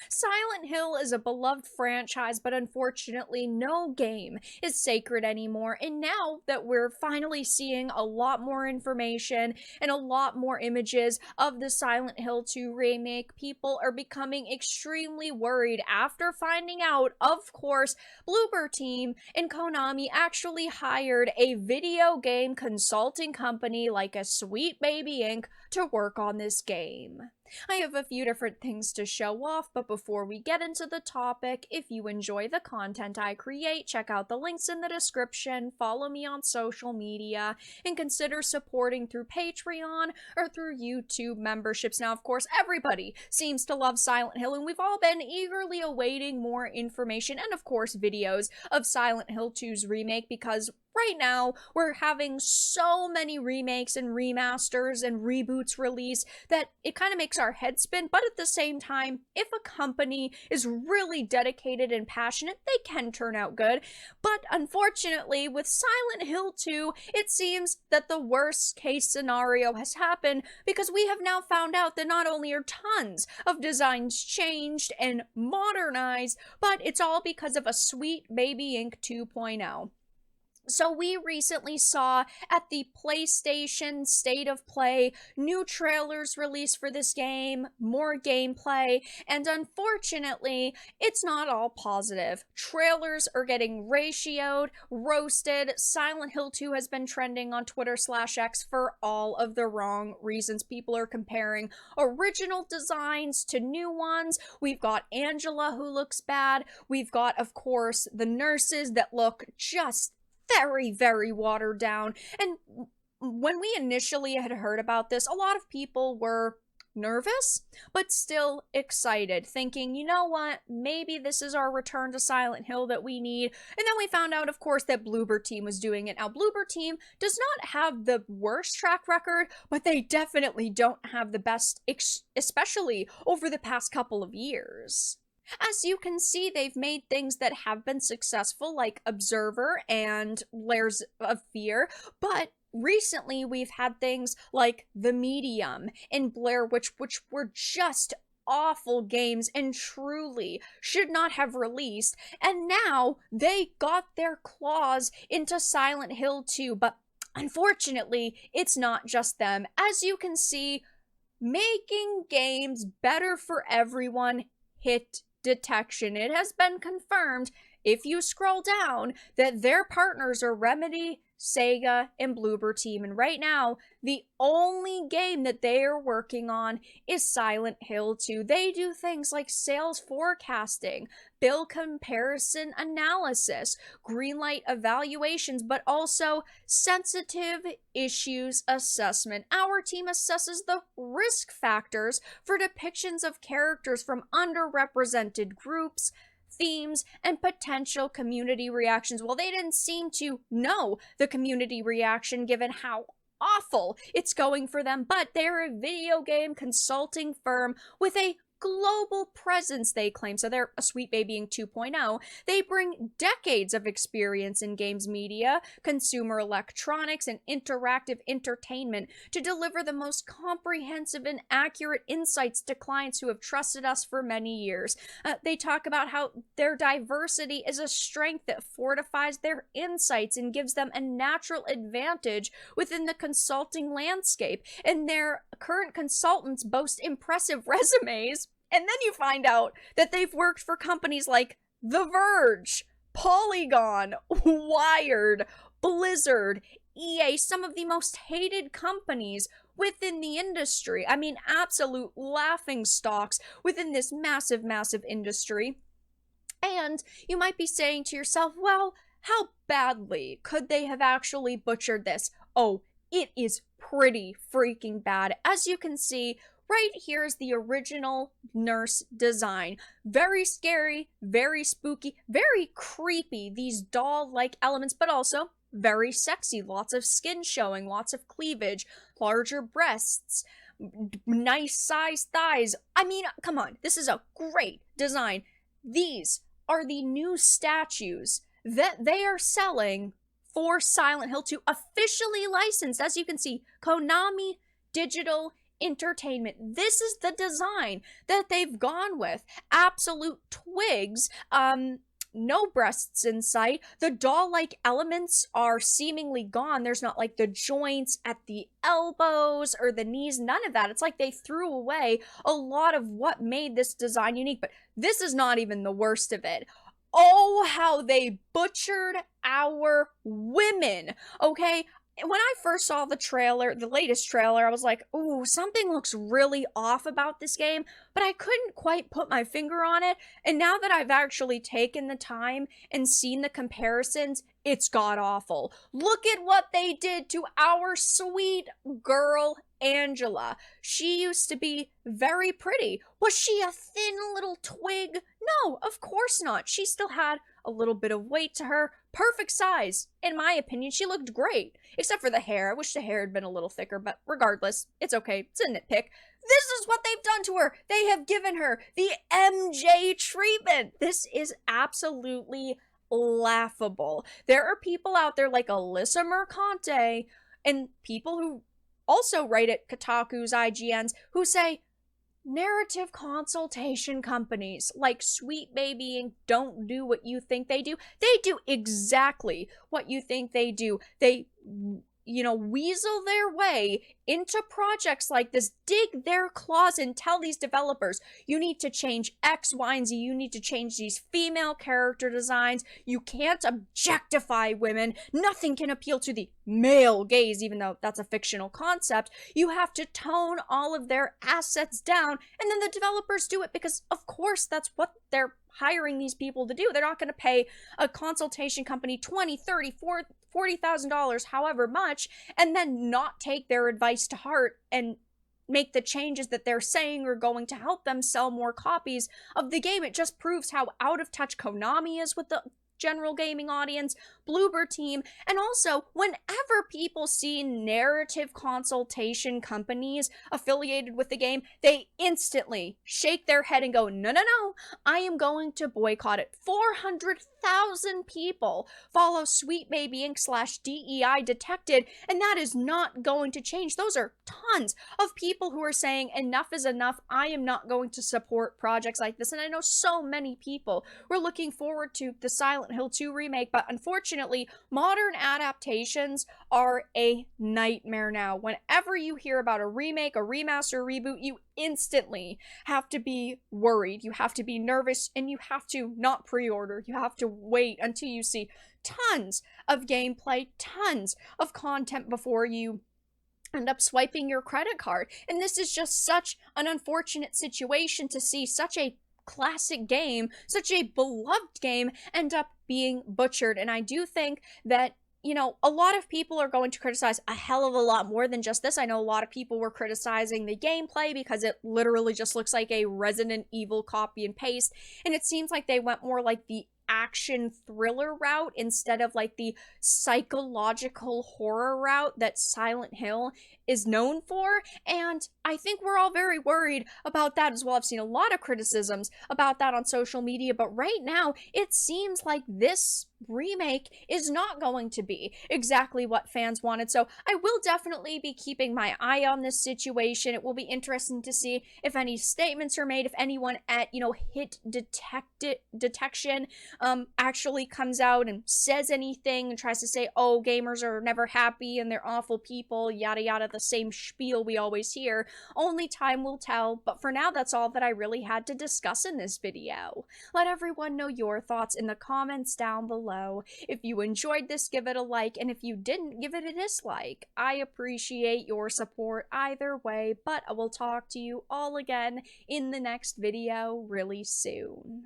Silent Hill is a beloved franchise, but unfortunately, no game is sacred anymore. And now that we're finally seeing a lot more information and a lot more images of the Silent Hill 2 remake, people are becoming extremely worried after finding out, of course, Bloober Team and Konami actually hired a video game consulting company like a Sweet Baby Inc. to work on this game. I have a few different things to show off, but before we get into the topic, if you enjoy the content I create, check out the links in the description, follow me on social media, and consider supporting through Patreon or through YouTube memberships. Now, of course, everybody seems to love Silent Hill, and we've all been eagerly awaiting more information and, of course, videos of Silent Hill 2's remake because right now, we're having so many remakes and remasters and reboots released that it kind of makes our head spin. But at the same time, if a company is really dedicated and passionate, they can turn out good. But unfortunately, with Silent Hill 2, it seems that the worst case scenario has happened because we have now found out that not only are tons of designs changed and modernized, but it's all because of a Sweet Baby Inc. 2.0. So we recently saw at the PlayStation State of Play new trailers released for this game, more gameplay, and unfortunately, it's not all positive. Trailers are getting ratioed, roasted. Silent Hill 2 has been trending on Twitter/X for all of the wrong reasons. People are comparing original designs to new ones. We've got Angela who looks bad. We've got, of course, the nurses that look just very, very watered down. And when we initially had heard about this, a lot of people were nervous, but still excited, thinking, you know what, maybe this is our return to Silent Hill that we need. And then we found out, of course, that Bloober Team was doing it. Now, Bloober Team does not have the worst track record, but they definitely don't have the best, especially over the past couple of years. As you can see, they've made things that have been successful, like Observer and Layers of Fear, but recently we've had things like The Medium and Blair Witch, which were just awful games and truly should not have released, and now they got their claws into Silent Hill 2, but unfortunately, it's not just them. As you can see, making games better for everyone hit detection. It has been confirmed, if you scroll down, that their partners are Remedy, Sega, and Bloober Team. And right now, the only game that they are working on is Silent Hill 2. They do things like sales forecasting, bill comparison analysis, greenlight evaluations, but also sensitive issues assessment. Our team assesses the risk factors for depictions of characters from underrepresented groups, themes, and potential community reactions. Well, they didn't seem to know the community reaction given how awful it's going for them, but they're a video game consulting firm with a global presence, they claim. So they're a Sweet Baby Inc. 2.0. They bring decades of experience in games media, consumer electronics, and interactive entertainment to deliver the most comprehensive and accurate insights to clients who have trusted us for many years. They talk about how their diversity is a strength that fortifies their insights and gives them a natural advantage within the consulting landscape. And their current consultants boast impressive resumes. And then you find out that they've worked for companies like The Verge, Polygon, Wired, Blizzard, EA, some of the most hated companies within the industry. I mean, absolute laughing stocks within this massive, massive industry. And you might be saying to yourself, well, how badly could they have actually butchered this? Oh, it is pretty freaking bad. As you can see, right here is the original nurse design. Very scary, very spooky, very creepy, these doll-like elements, but also very sexy. Lots of skin showing, lots of cleavage, larger breasts, nice sized thighs. I mean, come on, this is a great design. These are the new statues that they are selling for Silent Hill 2, officially licensed. As you can see, Konami Digital entertainment. This is the design that they've gone with. Absolute twigs. No breasts in sight. The doll-like elements are seemingly gone. There's not like the joints at the elbows or the knees, none of that. It's like they threw away a lot of what made this design unique, but this is not even the worst of it. Oh, how they butchered our women, okay? When I first saw the trailer, the latest trailer, I was like, ooh, something looks really off about this game, but I couldn't quite put my finger on it. And now that I've actually taken the time and seen the comparisons, it's god-awful. Look at what they did to our sweet girl, Angela. She used to be very pretty. Was she a thin little twig? No, of course not. She still had a little bit of weight to her. Perfect size. In my opinion, she looked great. Except for the hair. I wish the hair had been a little thicker, but regardless, it's okay. It's a nitpick. This is what they've done to her. They have given her the MJ treatment. This is absolutely laughable. There are people out there like Alyssa Mercante and people who also write at Kotaku's IGNs who say, narrative consultation companies like Sweet Baby Inc. don't do what you think they do. They do exactly what you think they do. They, weasel their way into projects like this, dig their claws and tell these developers, you need to change X, Y, and Z, you need to change these female character designs, you can't objectify women, nothing can appeal to the male gaze, even though that's a fictional concept, you have to tone all of their assets down, and then the developers do it because, of course, that's what they're hiring these people to do. They're not going to pay a consultation company $20, $30, $40,000, however much, and then not take their advice to heart and make the changes that they're saying are going to help them sell more copies of the game. It just proves how out of touch Konami is with the general gaming audience, Bloober Team, and also whenever people see narrative consultation companies affiliated with the game, they instantly shake their head and go, no, no, no, I am going to boycott it. 400,000 people follow Sweet Baby Inc. /DEI detected, and that is not going to change. Those are tons of people who are saying enough is enough. I am not going to support projects like this, and I know so many people were looking forward to the Silent Hill 2 remake, but unfortunately, modern adaptations are a nightmare now. Whenever you hear about a remake, a remaster, a reboot, you instantly have to be worried. You have to be nervous, and you have to not pre-order. You have to wait until you see tons of gameplay, tons of content before you end up swiping your credit card. And this is just such an unfortunate situation to see such a classic game, such a beloved game, end up being butchered. And I do think that, a lot of people are going to criticize a hell of a lot more than just this. I know a lot of people were criticizing the gameplay because it literally just looks like a Resident Evil copy and paste, and it seems like they went more like the action thriller route instead of like the psychological horror route that Silent Hill is known for, and I think we're all very worried about that as well. I've seen a lot of criticisms about that on social media, but right now it seems like this remake is not going to be exactly what fans wanted, so I will definitely be keeping my eye on this situation. It will be interesting to see if any statements are made, if anyone at, hit detection actually comes out and says anything and tries to say, oh, gamers are never happy and they're awful people, yada yada, the same spiel we always hear. Only time will tell, but for now, that's all that I really had to discuss in this video. Let everyone know your thoughts in the comments down below. If you enjoyed this, give it a like, and if you didn't, give it a dislike. I appreciate your support either way, but I will talk to you all again in the next video really soon.